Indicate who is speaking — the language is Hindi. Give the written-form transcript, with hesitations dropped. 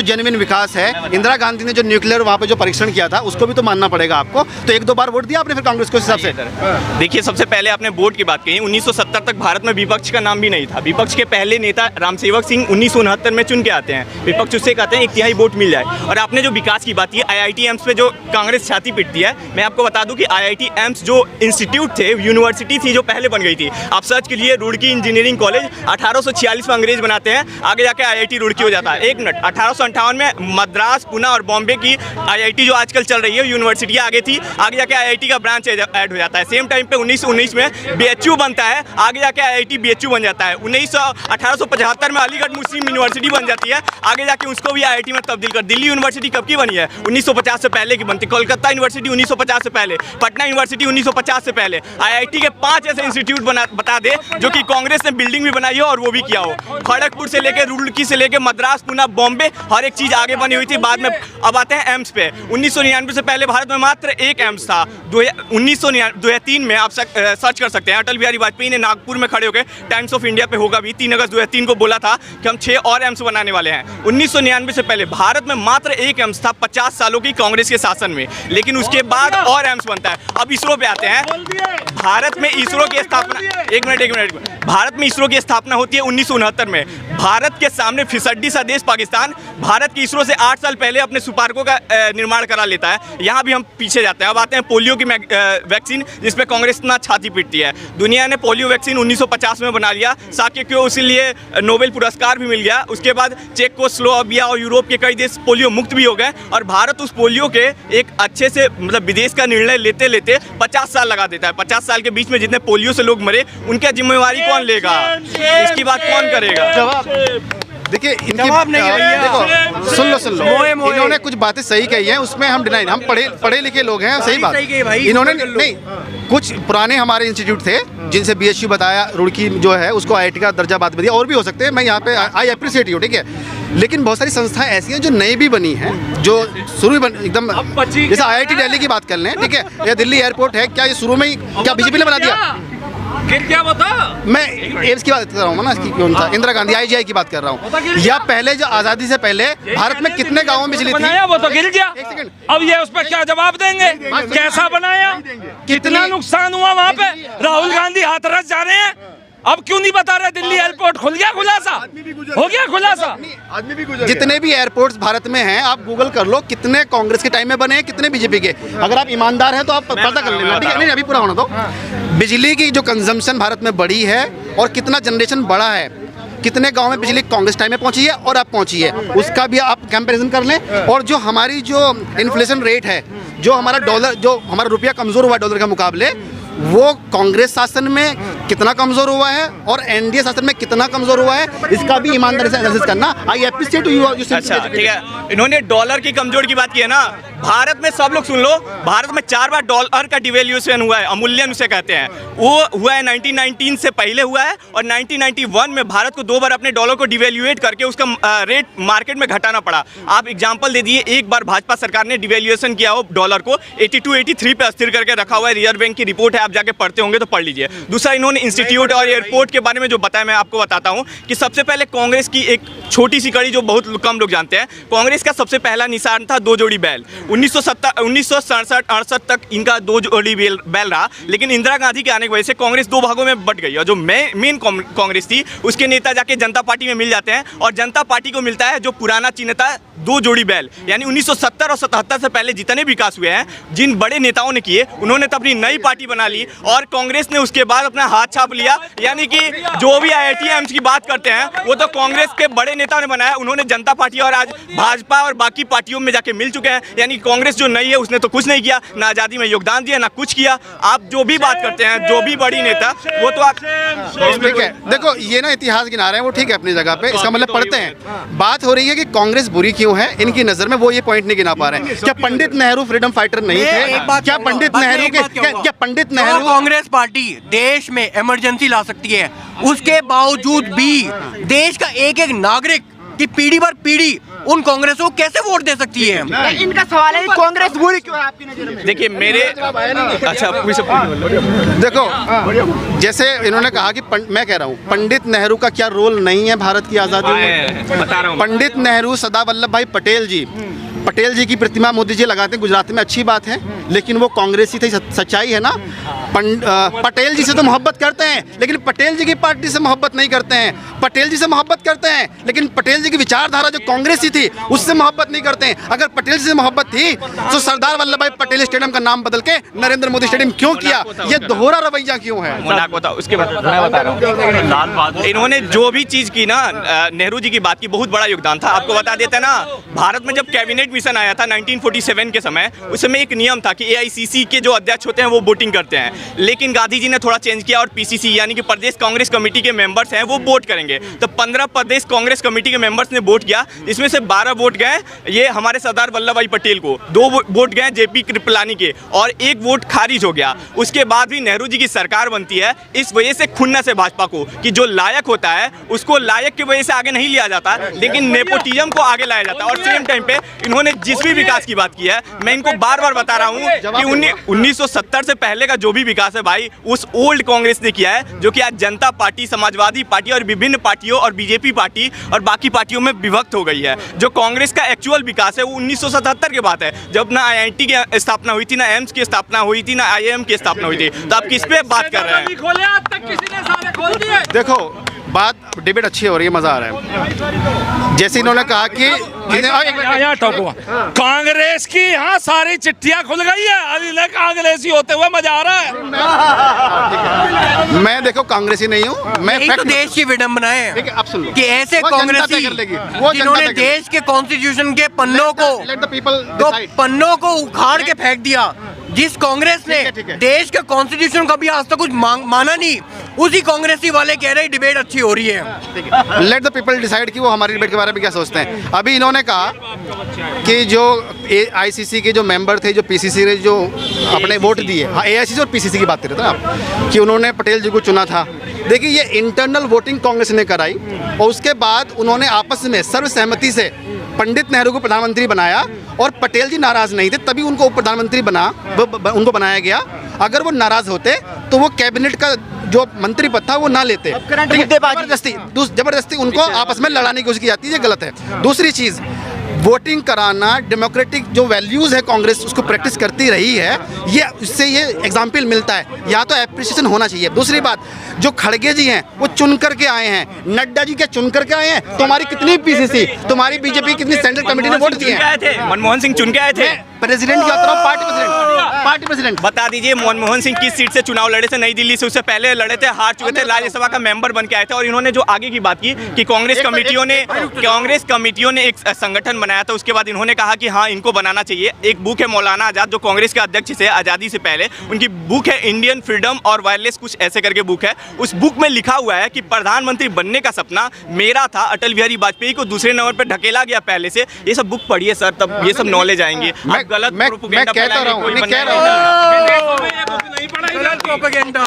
Speaker 1: तो जेन्युइन विकास है। इंदिरा गांधी ने जो न्यूक्लियर वहाँ पे जो परीक्षण किया था उसको भी तो मानना पड़ेगा आपको। तो 1-2 बार वोट दिया आपने फिर कांग्रेस को इस हिसाब से।
Speaker 2: देखिए, सबसे पहले आपने वोट की बात कही। 1970 तक भारत में विपक्ष का नाम भी नहीं था। विपक्ष के पहले नेता रामसेवक सिंह 1969 में चुन के आते हैं। विपक्ष उससे कहते हैं 1/3 वोट मिल जाए। और आपने जो विकास की बात की, IIT एम्स पे जो कांग्रेस छाती पीटती है, मैं आपको बता दूं कि IIT एम्स जो इंस्टीट्यूट थे, यूनिवर्सिटी थी जो पहले बन गई थी। आप सर्च के लिए रुड़की इंजीनियरिंग कॉलेज 1846 में अंग्रेज बनाते हैं, आगे जाके IIT रुड़की हो जाता है। 1 मिनट, 1858 में मद्रास, पुणे और बॉम्बे की IIT जो आजकल चल रही है यूनिवर्सिटियाँ आगे थी, आगे जाके IIT का ब्रांच ऐड हो जाता है। सेम टाइम पे 1919 में BHU बनता है, आगे जाके IIT BHU बन जाता है। 1875 में अलीगढ़ मुस्लिम यूनिवर्सिटी बन जाती है, आगे जाके उसको भी IIT में तब्दील कर। दिल्ली यूनिवर्सिटी कब की बनी है? 1950 से पहले की बनती। कोलकाता यूनिवर्सिटी 1950 से पहले, पटना यूनिवर्सिटी 1950 से पहले। IIT के 5 ऐसे इंस्टीट्यूट बता दे जो कि कांग्रेस ने बिल्डिंग भी बनाई हो और वो भी किया हो। खड़गपुर से लेकर रुड़की से लेकर मद्रास, पुणे, बॉम्बे, हर एक चीज आगे बनी हुई थी। बाद में अब आते हैं एम्स पे। 1999 से पहले भारत में मात्र 1 एम्स था। 2003 में आप सर्च कर सकते हैं, अटल बिहारी वाजपेयी ने नागपुर में खड़े होकर टाइम्स ऑफ इंडिया पे होगा भी 3 अगस्त 2003 को बोला था कि हम 6 और एम्स बनाने वाले हैं। 1999 से पहले भारत में मात्र 1 एम्स था 50 सालों की कांग्रेस के शासन में, लेकिन उसके बाद और एम्स बनता है। अब इसरो पे आते हैं। भारत में इसरो की स्थापना, एक मिनट, भारत में इसरो की स्थापना होती है 1969 में। भारत के सामने फिसड्डी सा देश पाकिस्तान भारत की इसरो से 8 साल पहले अपने सुपार्को का निर्माण करा लेता है। यहाँ भी हम पीछे जाते हैं। अब आते हैं पोलियो की वैक्सीन, जिसपे कांग्रेस इतना छाती पीटती है। दुनिया ने पोलियो वैक्सीन 1950 में बना लिया, साक्य को इसीलिए नोबेल पुरस्कार भी मिल गया। उसके बाद चेकोस्लोवाकिया और यूरोप के कई देश पोलियो मुक्त भी हो गए, और भारत उस पोलियो के एक अच्छे से मतलब विदेश का निर्णय लेते लेते 50 साल लगा देता है। 50 साल के बीच में जितने पोलियो से लोग मरे, उनकी जिम्मेवारी कौन लेगा? इसकी बात कौन करेगा?
Speaker 1: जवाब देखिए, जवाब नहीं है। देखो, सुन लो, इन्होंने कुछ बातें सही कही हैं, उसमें हम डिनाई, हम पढ़े लिखे लोग हैं, सही बात। इन्होंने नहीं, कुछ पुराने हमारे इंस्टीट्यूट थे जिनसे BHU बताया, रुड़की जो है उसको IIT का दर्जा बाद में दिया, और भी हो सकते हैं। मैं यहाँ पे आई अप्रिशिएट यू, ठीक है। लेकिन बहुत सारी संस्थाएं ऐसी हैं जो नई भी बनी हैं, जो शुरू में एकदम, जैसे IIT दिल्ली की बात कर लें, ठीक है, या दिल्ली एयरपोर्ट है, क्या ये शुरू में ही क्या BJP ने बना दिया?
Speaker 3: फिर क्या बता?
Speaker 1: मैं एम्स की बात कर रहा हूँ ना, कौन सा इंदिरा गांधी IGI की बात कर रहा हूँ। या पहले जो आज़ादी से पहले भारत में कितने गाँवों में बिजली थी?
Speaker 3: वो तो गिर गया। अब ये उस पर क्या जवाब देंगे? कैसा बनाया, कितना नुकसान हुआ वहाँ पे? राहुल गांधी हाथरस जा रहे हैं, अब क्यों नहीं बता रहे? दिल्ली एयरपोर्ट खुल गया, खुलासा हो गया, खुलासा।
Speaker 1: जितने भी एयरपोर्ट्स भारत में हैं, आप गूगल कर लो, कितने कांग्रेस के टाइम में बने हैं, कितने BJP के। अगर आप ईमानदार हैं तो आप पता कर लेना, ठीक है। नहीं, अभी पूरा होना दो। बिजली की जो कंजम्पशन भारत में बढ़ी है और कितना जनरेशन बढ़ा है, कितने गांव में बिजली कांग्रेस टाइम में पहुंची है और अब पहुंची है, उसका भी आप कंपैरिजन कर लें। और जो हमारी जो इन्फ्लेशन रेट है, जो हमारा डॉलर, जो हमारा रुपया कमज़ोर हुआ डॉलर के मुकाबले, वो कांग्रेस शासन में कितना कमजोर हुआ है और NDA शासन में कितना कमजोर हुआ है, इसका भी ईमानदारी से एनालिसिस करना। आई एप्रिशिएट यू।
Speaker 2: अच्छा, ठीक है, इन्होंने डॉलर की कमजोर की बात की है ना। भारत में सब लोग सुन लो, भारत में 4 बार डॉलर का डिवेल्यूएशन हुआ है, अमूल्यन उसे कहते हैं। वो हुआ है 1919 से पहले हुआ है, और 1991 में भारत को 2 बार अपने डॉलर को डिवेल्यूएट करके उसका रेट मार्केट में घटाना पड़ा। आप एग्जांपल दे दिए, एक बार भाजपा सरकार ने डिवेल्यूएशन किया हो डॉलर को 82-83 पे अस्थिर करके रखा हुआ है। रिजर्व बैंक की रिपोर्ट है, आप जाके पढ़ते होंगे तो पढ़ लीजिए। दूसरा, इन्होंने इंस्टीट्यूट और एयरपोर्ट के बारे में जो बताया, मैं आपको बताता हूँ कि सबसे पहले कांग्रेस की एक छोटी सी कड़ी जो बहुत कम लोग जानते हैं, कांग्रेस का सबसे पहला निशान था 2 जोड़ी बैल। 1967-68 तक इनका 2 जोड़ी बैल रहा, लेकिन इंदिरा गांधी के आने की वजह से कांग्रेस 2 भागों में बट गई, और जो मेन कांग्रेस थी उसके नेता जाके जनता पार्टी में मिल जाते हैं, और जनता पार्टी को मिलता है जो पुराना चिन्ह था 2 जोड़ी बैल। यानी 1970 और 77 से पहले जितने विकास हुए हैं, जिन बड़े नेताओं ने किए, उन्होंने तो अपनी नई पार्टी बना ली, और कांग्रेस ने उसके बाद अपना हाथ छाप लिया। यानी कि जो भी IIT एम्स की बात करते हैं वो तो कांग्रेस के बड़े नेताओं ने बनाया। उन्होंने जनता पार्टी और आज भाजपा और बाकी पार्टियों में जाके मिल चुके हैं। यानी कांग्रेस जो नई है उसने तो कुछ नहीं किया, ना आज़ादी में योगदान दिया, ना कुछ किया। आप जो भी बात करते हैं, जो भी बड़ी नेता, वो तो आप
Speaker 1: ठीक है। देखो, ये ना इतिहास गिना रहे हैं, वो ठीक है अपनी जगह पे, इसका मतलब पढ़ते हैं। बात हो रही है कि कांग्रेस बुरी क्यों है इनकी नजर में, वो ये पॉइंट नहीं गिना पा रहे हैं। क्या पंडित नेहरू फ्रीडम फाइटर नहीं थे? क्या पंडित नेहरू क्या पंडित नेहरू,
Speaker 4: कांग्रेस पार्टी देश में इमरजेंसी ला सकती है, उसके बावजूद भी देश का एक नागरिक की पीढ़ी पर पीढ़ी उन कांग्रेस को कैसे वोट दे सकती है?
Speaker 5: इनका सवाल है कि कांग्रेस बुरी क्यों है आपकी नजर में?
Speaker 2: देखिए मेरे अच्छा
Speaker 1: देखो, जैसे इन्होंने कहा कि मैं कह रहा हूँ पंडित नेहरू का क्या रोल नहीं है भारत की आज़ादी में?
Speaker 2: बता रहा हूँ।
Speaker 1: पंडित नेहरू, सरदार वल्लभ भाई पटेल जी की प्रतिमा मोदी जी लगाते हैं गुजरात में, अच्छी बात है, लेकिन वो कांग्रेसी थे, सच्चाई है ना। पटेल जी से तो मोहब्बत करते हैं, लेकिन पटेल जी की पार्टी से मोहब्बत नहीं करते हैं। पटेल जी से मोहब्बत करते हैं, लेकिन पटेल जी की विचारधारा जो कांग्रेसी थी उससे मोहब्बत नहीं करते हैं। अगर पटेल जी से मोहब्बत थी तो सरदार वल्लभ भाई पटेल स्टेडियम का नाम बदल के नरेंद्र मोदी स्टेडियम क्यों किया? ये दोहरा रवैया क्यों है?
Speaker 2: उसके बाद मैं बता रहा हूँ, इन्होंने जो भी चीज की ना, नेहरू जी की बात की, बहुत बड़ा योगदान था। आपको बता देते ना, भारत में जब कैबिनेट मिशन आया था 1947 के समय, उस समय एक नियम था कि एआईसीसी के जो अध्यक्ष होते हैं वो वोटिंग करते हैं, लेकिन गांधी जी ने थोड़ा चेंज किया और पीसीसी यानी कि प्रदेश कांग्रेस कमेटी के मेंबर्स हैं वो वोट करेंगे। तो 15 प्रदेश कांग्रेस कमेटी के मेंबर्स ने वोट किया, इसमें से 12 वोट गए ये हमारे सरदार वल्लभ भाई पटेल को, 2 वोट गए जेपी कृपलानी के और 1 वोट खारिज हो गया। उसके बाद भी नेहरू जी की सरकार बनती है। इस वजह से खुन्नस है भाजपा को कि जो लायक होता है उसको लायक की वजह से आगे नहीं लिया जाता, लेकिन नेपोटिज्म को आगे लाया जाता है। और सेम टाइम पे इन्होंने जिस भी विकास की बात की है, मैं इनको बार बार बता रहा हूँ कि 1970 से पहले का जो भी विकास है भाई, उस ओल्ड कांग्रेस ने किया है, जो कि आज जनता पार्टी, समाजवादी पार्टी और विभिन्न पार्टियों और बीजेपी पार्टी और बाकी पार्टियों में विभक्त हो गई है। जो कांग्रेस का एक्चुअल विकास है वो 1977 के बाद है, जब ना आईआईटी की स्थापना हुई थी, ना एम्स की स्थापना हुई थी, ना आईआईएम की स्थापना हुई थी। तो आप किस पे बात कर रहे हैं?
Speaker 1: देखो, बात डिबेट अच्छी हो रही है, मजा आ रहा है। जैसे इन्होंने कहा कि
Speaker 3: यहाँ टोको कांग्रेस की यहाँ सारी चिट्ठियां खुल गई है, अभी कांग्रेसी होते हुए मजा आ रहा है।
Speaker 1: मैं देखो कांग्रेसी नहीं हूँ, मैं
Speaker 4: तो देश की विडंबना है कि ऐसे
Speaker 1: वो जनता
Speaker 4: कांग्रेसी
Speaker 1: तय कर लेगी, वो
Speaker 4: जिन्होंने
Speaker 1: जनता तय कर
Speaker 4: देश के कॉन्स्टिट्यूशन के पन्नों को उखाड़ के फेंक दिया। जिस कांग्रेस ने
Speaker 1: ठीक है।
Speaker 4: देश के कॉन्स्टिट्यूशन कभी आज तक कुछ माना नहीं, उसी कांग्रेसी वाले कह रहे डिबेट अच्छी हो रही है।
Speaker 1: लेट द पीपल डिसाइड कि वो हमारी डिबेट के बारे में क्या सोचते हैं। अभी इन्होंने कहा कि जो आईसीसी के जो मेंबर थे, जो पीसीसी ने जो अपने वोट दिए, हाँ एआईसीसी और पीसीसी की बात कर रहे थे ना आप, कि उन्होंने पटेल जी को चुना था। देखिए ये इंटरनल वोटिंग कांग्रेस ने कराई और उसके बाद उन्होंने आपस में सर्वसहमति से पंडित नेहरू को प्रधानमंत्री बनाया और पटेल जी नाराज नहीं थे, तभी उनको प्रधानमंत्री उनको बनाया गया। अगर वो नाराज होते तो वो कैबिनेट का जो मंत्री पद था वो ना लेते। जबरदस्ती उनको आपस में लड़ाने की कोशिश की जाती है, ये गलत है। दूसरी चीज़, वोटिंग कराना, डेमोक्रेटिक जो वैल्यूज़ है कांग्रेस उसको प्रैक्टिस करती रही है, ये इससे ये एग्जाम्पल मिलता है, या तो एप्रिसिएशन होना चाहिए। दूसरी बात, जो खड़गे जी हैं वो चुन करके आए हैं, नड्डा जी क्या चुन करके आए हैं? तुम्हारी कितनी पीसीसी, तुम्हारी बीजेपी कितनी सेंट्रल कमेटी ने वोट दिए हैं?
Speaker 2: मनमोहन सिंह चुन के आए थे।
Speaker 1: प्रेसिडेंट की बात करो, पार्टी प्रेसिडेंट
Speaker 2: बता दीजिए मनमोहन सिंह किस सीट से चुनाव लड़े थे? नई दिल्ली से, उससे पहले लड़े थे, हार चुके थे, राज्यसभा का मेंबर बन के आए थे। और इन्होंने जो आगे की बात की कि कांग्रेस कमेटियों ने एक संगठन बनाया था, उसके बाद इन्होंने कहा कि हाँ इनको बनाना चाहिए। एक बुक है मौलाना आजाद जो कांग्रेस के अध्यक्ष से आज़ादी से पहले, उनकी बुक है इंडियन फ्रीडम और वायरलेस, कुछ ऐसे करके बुक है। उस बुक में लिखा हुआ है कि प्रधानमंत्री बनने का सपना मेरा था, अटल बिहारी वाजपेयी को दूसरे नंबर पर ढकेला गया पहले से। ये सब बुक पढ़िए सर, तब ये सब नॉलेज आएंगे।
Speaker 1: मैं कहता रहा हूँ,
Speaker 4: प्रोपेगेंडा